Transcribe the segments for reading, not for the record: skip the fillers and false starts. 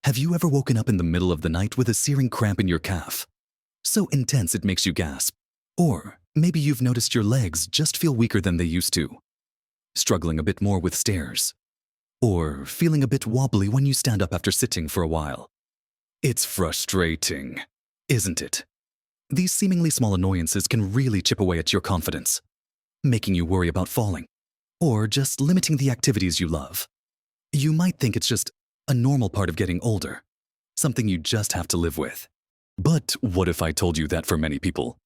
Have you ever woken up in the middle of the night with a searing cramp in your calf? So intense it makes you gasp. Or maybe you've noticed your legs just feel weaker than they used to. Struggling a bit more with stairs. Or feeling a bit wobbly when you stand up after sitting for a while. It's frustrating, isn't it? These seemingly small annoyances can really chip away at your confidence, making you worry about falling, or just limiting the activities you love. You might think it's just a normal part of getting older, something you just have to live with. But what if I told you that for many people,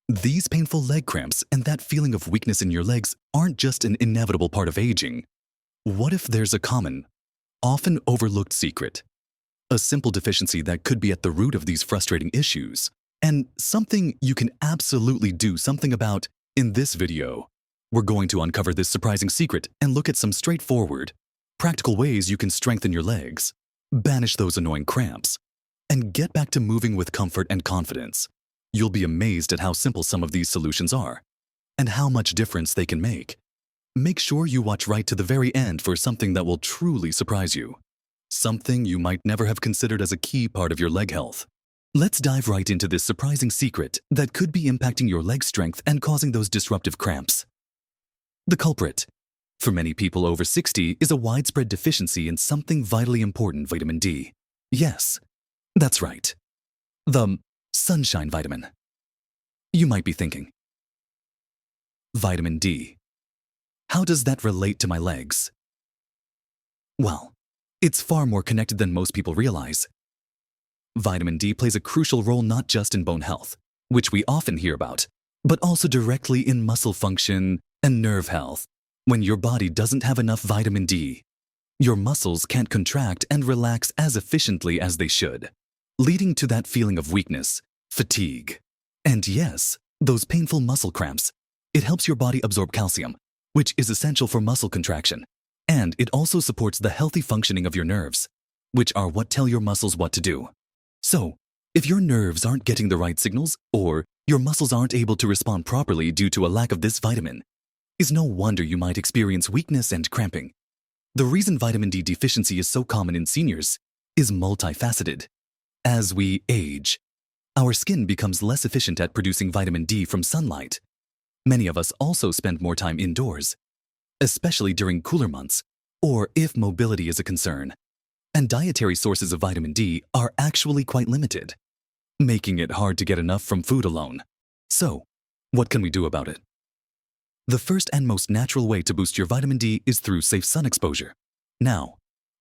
these painful leg cramps and that feeling of weakness in your legs aren't just an inevitable part of aging? What if there's a common, often overlooked secret? A simple deficiency that could be at the root of these frustrating issues, and something you can absolutely do something about in this video. We're going to uncover this surprising secret and look at some straightforward, practical ways you can strengthen your legs, banish those annoying cramps, and get back to moving with comfort and confidence. You'll be amazed at how simple some of these solutions are, and how much difference they can make. Make sure you watch right to the very end for something that will truly surprise you. Something you might never have considered as a key part of your leg health. Let's dive right into this surprising secret that could be impacting your leg strength and causing those disruptive cramps. The culprit, for many people over 60, is a widespread deficiency in something vitally important, vitamin D. Yes, that's right. The sunshine vitamin. You might be thinking, vitamin D. How does that relate to my legs? Well, it's far more connected than most people realize. Vitamin D plays a crucial role not just in bone health, which we often hear about, but also directly in muscle function and nerve health. When your body doesn't have enough vitamin D, your muscles can't contract and relax as efficiently as they should, leading to that feeling of weakness, fatigue, and yes, those painful muscle cramps. It helps your body absorb calcium, which is essential for muscle contraction, and it also supports the healthy functioning of your nerves, which are what tell your muscles what to do. So, if your nerves aren't getting the right signals, or your muscles aren't able to respond properly due to a lack of this vitamin, it's no wonder you might experience weakness and cramping. The reason vitamin D deficiency is so common in seniors is multifaceted. As we age, our skin becomes less efficient at producing vitamin D from sunlight. Many of us also spend more time indoors, especially during cooler months, or if mobility is a concern. And dietary sources of vitamin D are actually quite limited, making it hard to get enough from food alone. So, what can we do about it? The first and most natural way to boost your vitamin D is through safe sun exposure. Now,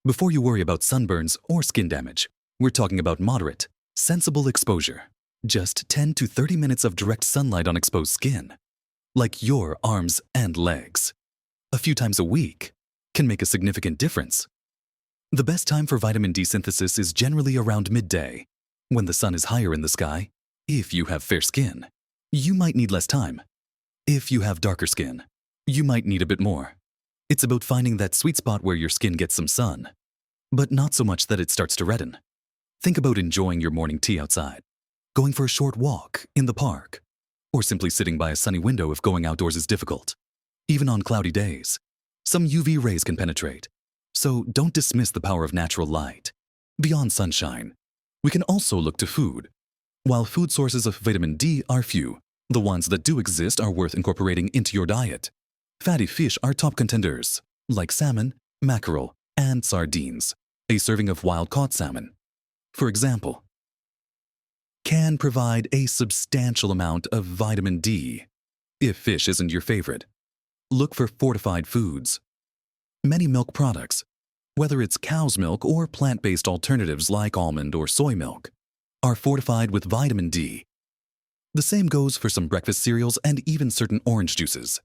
before you worry about sunburns or skin damage, we're talking about moderate, sensible exposure. Just 10 to 30 minutes of direct sunlight on exposed skin, like your arms and legs, a few times a week, can make a significant difference. The best time for vitamin D synthesis is generally around midday, when the sun is higher in the sky. If you have fair skin, you might need less time. If you have darker skin, you might need a bit more. It's about finding that sweet spot where your skin gets some sun, but not so much that it starts to redden. Think about enjoying your morning tea outside, going for a short walk in the park, or simply sitting by a sunny window if going outdoors is difficult. Even on cloudy days, some UV rays can penetrate, so don't dismiss the power of natural light. Beyond sunshine, we can also look to food. While food sources of vitamin D are few, the ones that do exist are worth incorporating into your diet. Fatty fish are top contenders, like salmon, mackerel, and sardines. A serving of wild-caught salmon, for example, can provide a substantial amount of vitamin D. If fish isn't your favorite, look for fortified foods. Many milk products, whether it's cow's milk or plant-based alternatives like almond or soy milk, are fortified with vitamin D. The same goes for some breakfast cereals and even certain orange juices.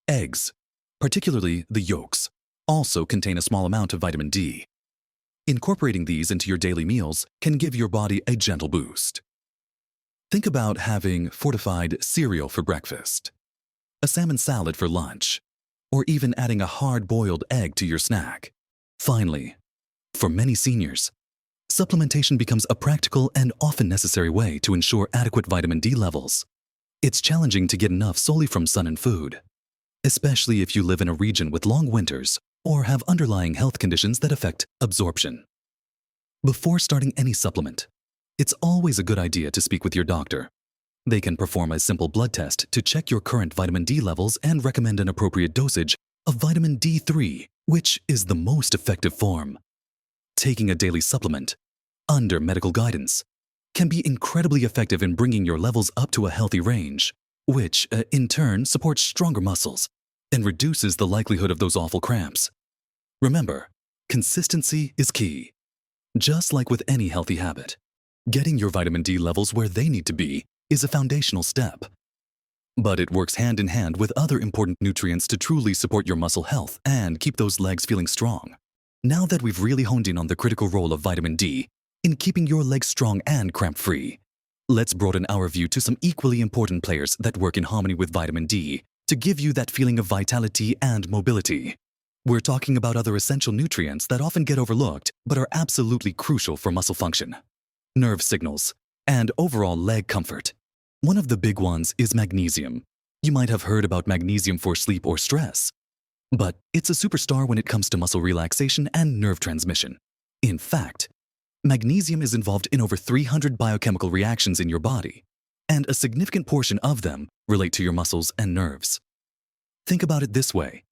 Eggs, particularly the yolks, also contain a small amount of vitamin D. Incorporating these into your daily meals can give your body a gentle boost. Think about having fortified cereal for breakfast, a salmon salad for lunch, or even adding a hard-boiled egg to your snack. Finally, for many seniors, supplementation becomes a practical and often necessary way to ensure adequate vitamin D levels. It's challenging to get enough solely from sun and food, especially if you live in a region with long winters or have underlying health conditions that affect absorption. Before starting any supplement, it's always a good idea to speak with your doctor. They can perform a simple blood test to check your current vitamin D levels and recommend an appropriate dosage of vitamin D3, which is the most effective form. Taking a daily supplement, under medical guidance, can be incredibly effective in bringing your levels up to a healthy range, which, in turn, supports stronger muscles and reduces the likelihood of those awful cramps. Remember, consistency is key. Just like with any healthy habit, getting your vitamin D levels where they need to be is a foundational step. But it works hand in hand with other important nutrients to truly support your muscle health and keep those legs feeling strong. Now that we've really honed in on the critical role of vitamin D in keeping your legs strong and cramp-free, let's broaden our view to some equally important players that work in harmony with vitamin D to give you that feeling of vitality and mobility. We're talking about other essential nutrients that often get overlooked but are absolutely crucial for muscle function, nerve signals, and overall leg comfort. One of the big ones is magnesium. You might have heard about magnesium for sleep or stress, but it's a superstar when it comes to muscle relaxation and nerve transmission. In fact, magnesium is involved in over 300 biochemical reactions in your body, and a significant portion of them relate to your muscles and nerves. Think about it this way.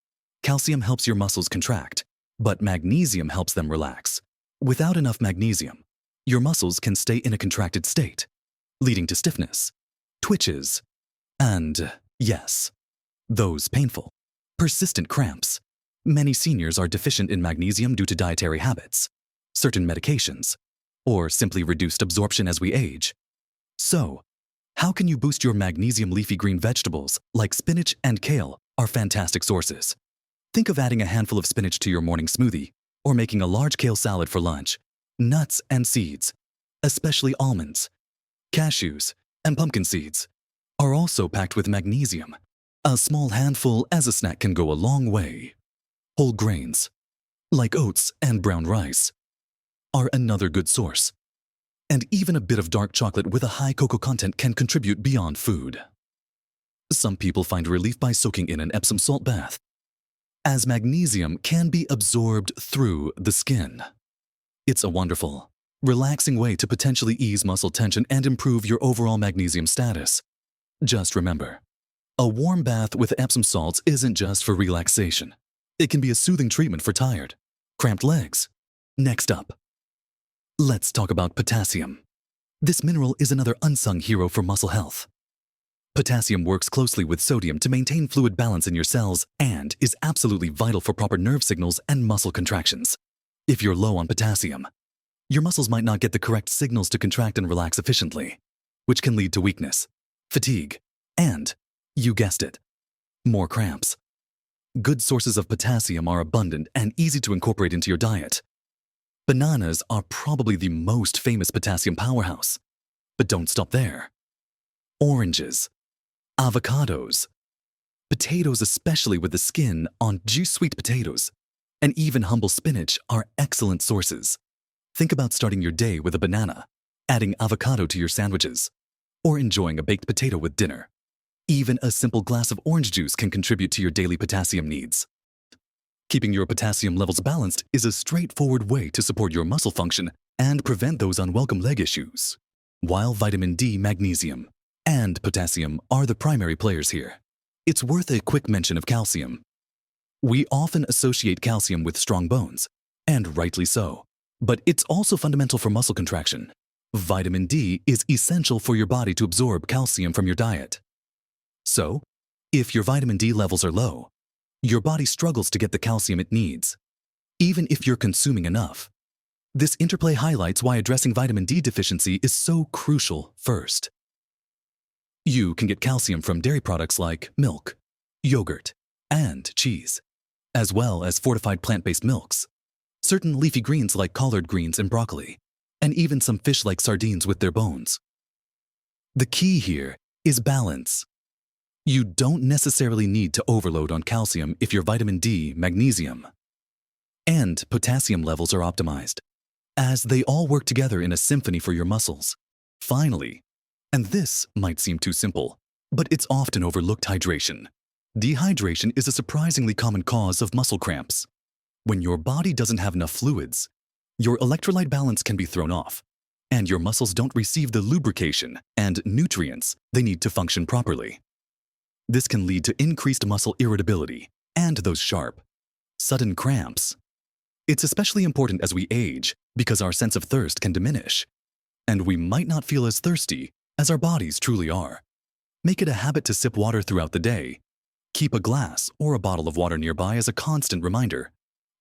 Calcium helps your muscles contract, but magnesium helps them relax. Without enough magnesium, your muscles can stay in a contracted state, leading to stiffness, twitches, and, yes, those painful, persistent cramps. Many seniors are deficient in magnesium due to dietary habits, certain medications, or simply reduced absorption as we age. So, how can you boost your magnesium? Leafy green vegetables like spinach and kale are fantastic sources. Think of adding a handful of spinach to your morning smoothie or making a large kale salad for lunch. Nuts and seeds, especially almonds, cashews, and pumpkin seeds, are also packed with magnesium. A small handful as a snack can go a long way. Whole grains, like oats and brown rice, are another good source. And even a bit of dark chocolate with a high cocoa content can contribute beyond food. Some people find relief by soaking in an Epsom salt bath, as magnesium can be absorbed through the skin. It's a wonderful, relaxing way to potentially ease muscle tension and improve your overall magnesium status. Just remember, a warm bath with Epsom salts isn't just for relaxation. It can be a soothing treatment for tired, cramped legs. Next up, let's talk about potassium. This mineral is another unsung hero for muscle health. Potassium works closely with sodium to maintain fluid balance in your cells and is absolutely vital for proper nerve signals and muscle contractions. If you're low on potassium, your muscles might not get the correct signals to contract and relax efficiently, which can lead to weakness, fatigue, and, you guessed it, more cramps. Good sources of potassium are abundant and easy to incorporate into your diet. Bananas are probably the most famous potassium powerhouse, but don't stop there. Oranges, avocados, potatoes, especially with the skin on juice sweet potatoes, and even humble spinach are excellent sources. Think about starting your day with a banana, adding avocado to your sandwiches, or enjoying a baked potato with dinner. Even a simple glass of orange juice can contribute to your daily potassium needs. Keeping your potassium levels balanced is a straightforward way to support your muscle function and prevent those unwelcome leg issues. While vitamin D, magnesium, and potassium are the primary players here, it's worth a quick mention of calcium. We often associate calcium with strong bones, and rightly so, but it's also fundamental for muscle contraction. Vitamin D is essential for your body to absorb calcium from your diet. So, if your vitamin D levels are low, your body struggles to get the calcium it needs, even if you're consuming enough. This interplay highlights why addressing vitamin D deficiency is so crucial first. You can get calcium from dairy products like milk, yogurt, and cheese, as well as fortified plant-based milks, certain leafy greens like collard greens and broccoli, and even some fish like sardines with their bones. The key here is balance. You don't necessarily need to overload on calcium if your vitamin D, magnesium, and potassium levels are optimized, as they all work together in a symphony for your muscles. Finally, and this might seem too simple, but it's often overlooked, hydration. Dehydration is a surprisingly common cause of muscle cramps. When your body doesn't have enough fluids, your electrolyte balance can be thrown off, and your muscles don't receive the lubrication and nutrients they need to function properly. This can lead to increased muscle irritability and those sharp, sudden cramps. It's especially important as we age because our sense of thirst can diminish, and we might not feel as thirsty as our bodies truly are. Make it a habit to sip water throughout the day. Keep a glass or a bottle of water nearby as a constant reminder.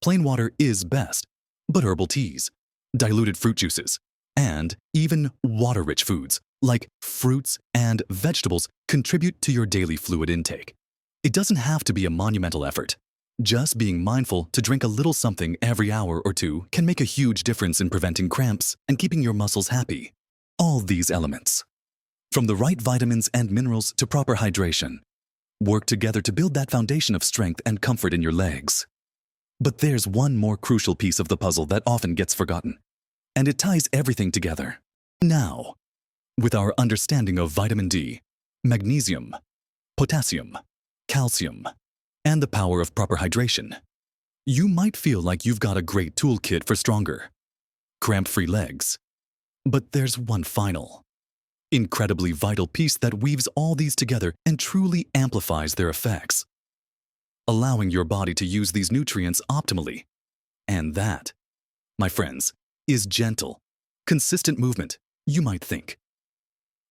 Plain water is best, but herbal teas, diluted fruit juices, and even water-rich foods like fruits and vegetables contribute to your daily fluid intake. It doesn't have to be a monumental effort. Just being mindful to drink a little something every hour or two can make a huge difference in preventing cramps and keeping your muscles happy. All these elements, from the right vitamins and minerals to proper hydration, work together to build that foundation of strength and comfort in your legs. But there's one more crucial piece of the puzzle that often gets forgotten, and it ties everything together. Now, with our understanding of vitamin D, magnesium, potassium, calcium, and the power of proper hydration, you might feel like you've got a great toolkit for stronger, cramp-free legs. But there's one final, incredibly vital piece that weaves all these together and truly amplifies their effects, allowing your body to use these nutrients optimally. And that, my friends, is gentle, consistent movement. You might think,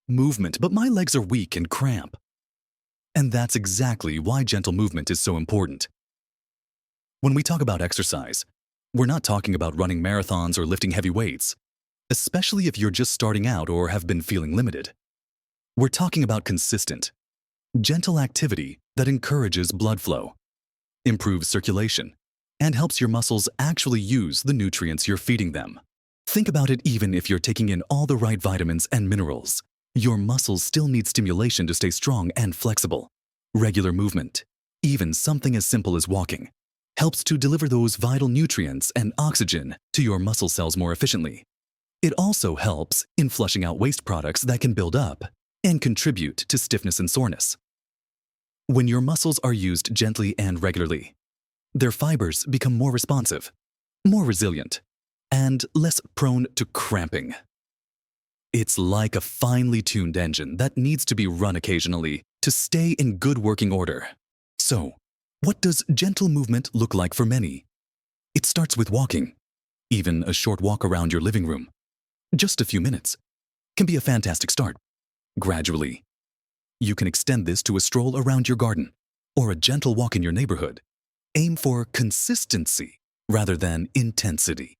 movement, but my legs are weak and cramp. And that's exactly why gentle movement is so important. When we talk about exercise, we're not talking about running marathons or lifting heavy weights, especially if you're just starting out or have been feeling limited. We're talking about consistent, gentle activity that encourages blood flow, improves circulation, and helps your muscles actually use the nutrients you're feeding them. Think about it. Even if you're taking in all the right vitamins and minerals, your muscles still need stimulation to stay strong and flexible. Regular movement, even something as simple as walking, helps to deliver those vital nutrients and oxygen to your muscle cells more efficiently. It also helps in flushing out waste products that can build up and contribute to stiffness and soreness. When your muscles are used gently and regularly, their fibers become more responsive, more resilient, and less prone to cramping. It's like a finely tuned engine that needs to be run occasionally to stay in good working order. So, what does gentle movement look like for many? It starts with walking. Even a short walk around your living room, just a few minutes, can be a fantastic start. Gradually, you can extend this to a stroll around your garden or a gentle walk in your neighborhood. Aim for consistency rather than intensity.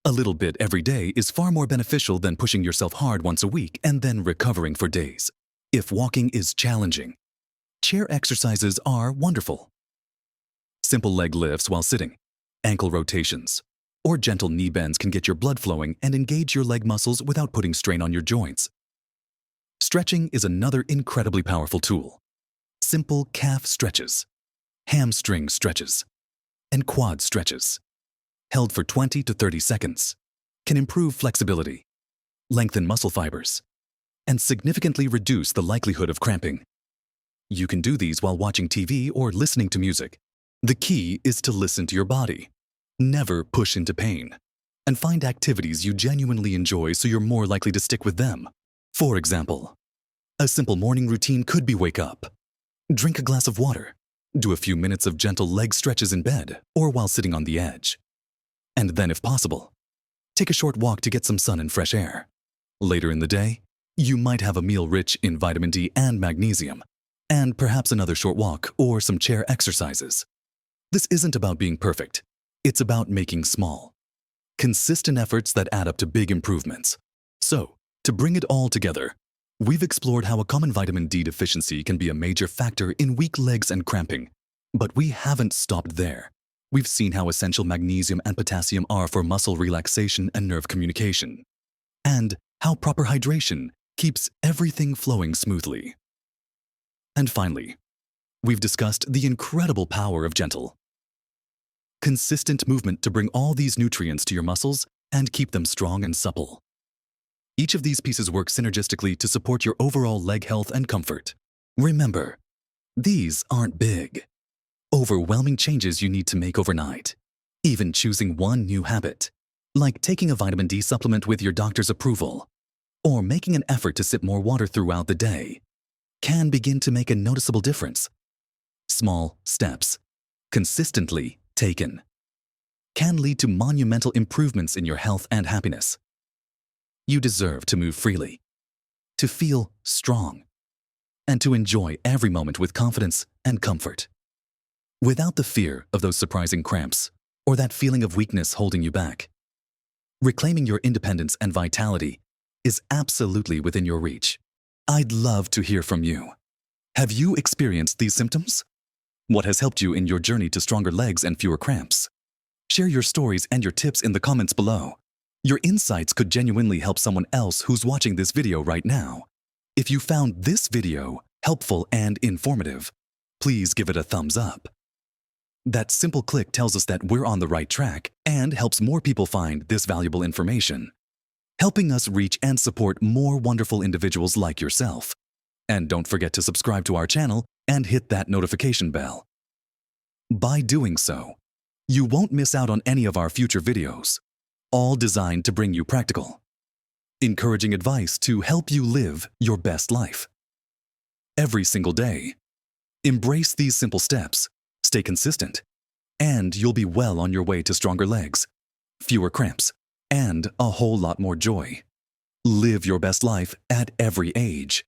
A little bit every day is far more beneficial than pushing yourself hard once a week and then recovering for days. If walking is challenging, chair exercises are wonderful. Simple leg lifts while sitting, ankle rotations, or gentle knee bends can get your blood flowing and engage your leg muscles without putting strain on your joints. Stretching is another incredibly powerful tool. Simple calf stretches, hamstring stretches, and quad stretches, held for 20 to 30 seconds, can improve flexibility, lengthen muscle fibers, and significantly reduce the likelihood of cramping. You can do these while watching TV or listening to music. The key is to listen to your body. Never push into pain, and find activities you genuinely enjoy so you're more likely to stick with them. For example, a simple morning routine could be wake up, drink a glass of water, do a few minutes of gentle leg stretches in bed or while sitting on the edge. And then, if possible, take a short walk to get some sun and fresh air. Later in the day, you might have a meal rich in vitamin D and magnesium, and perhaps another short walk or some chair exercises. This isn't about being perfect. It's about making small, consistent efforts that add up to big improvements. So, to bring it all together, we've explored how a common vitamin D deficiency can be a major factor in weak legs and cramping. But we haven't stopped there. We've seen how essential magnesium and potassium are for muscle relaxation and nerve communication, and how proper hydration keeps everything flowing smoothly. And finally, we've discussed the incredible power of gentle, consistent movement to bring all these nutrients to your muscles and keep them strong and supple. Each of these pieces work synergistically to support your overall leg health and comfort. Remember, these aren't big, overwhelming changes you need to make overnight. Even choosing one new habit, like taking a vitamin D supplement with your doctor's approval, or making an effort to sip more water throughout the day, can begin to make a noticeable difference. Small steps, consistently taken, can lead to monumental improvements in your health and happiness. You deserve to move freely, to feel strong, and to enjoy every moment with confidence and comfort, without the fear of those surprising cramps or that feeling of weakness holding you back. Reclaiming your independence and vitality is absolutely within your reach. I'd love to hear from you. Have you experienced these symptoms? What has helped you in your journey to stronger legs and fewer cramps? Share your stories and your tips in the comments below. Your insights could genuinely help someone else who's watching this video right now. If you found this video helpful and informative, please give it a thumbs up. That simple click tells us that we're on the right track and helps more people find this valuable information, helping us reach and support more wonderful individuals like yourself. And don't forget to subscribe to our channel and hit that notification bell. By doing so, you won't miss out on any of our future videos, all designed to bring you practical, encouraging advice to help you live your best life. Every single day, embrace these simple steps, stay consistent, and you'll be well on your way to stronger legs, fewer cramps, and a whole lot more joy. Live your best life at every age.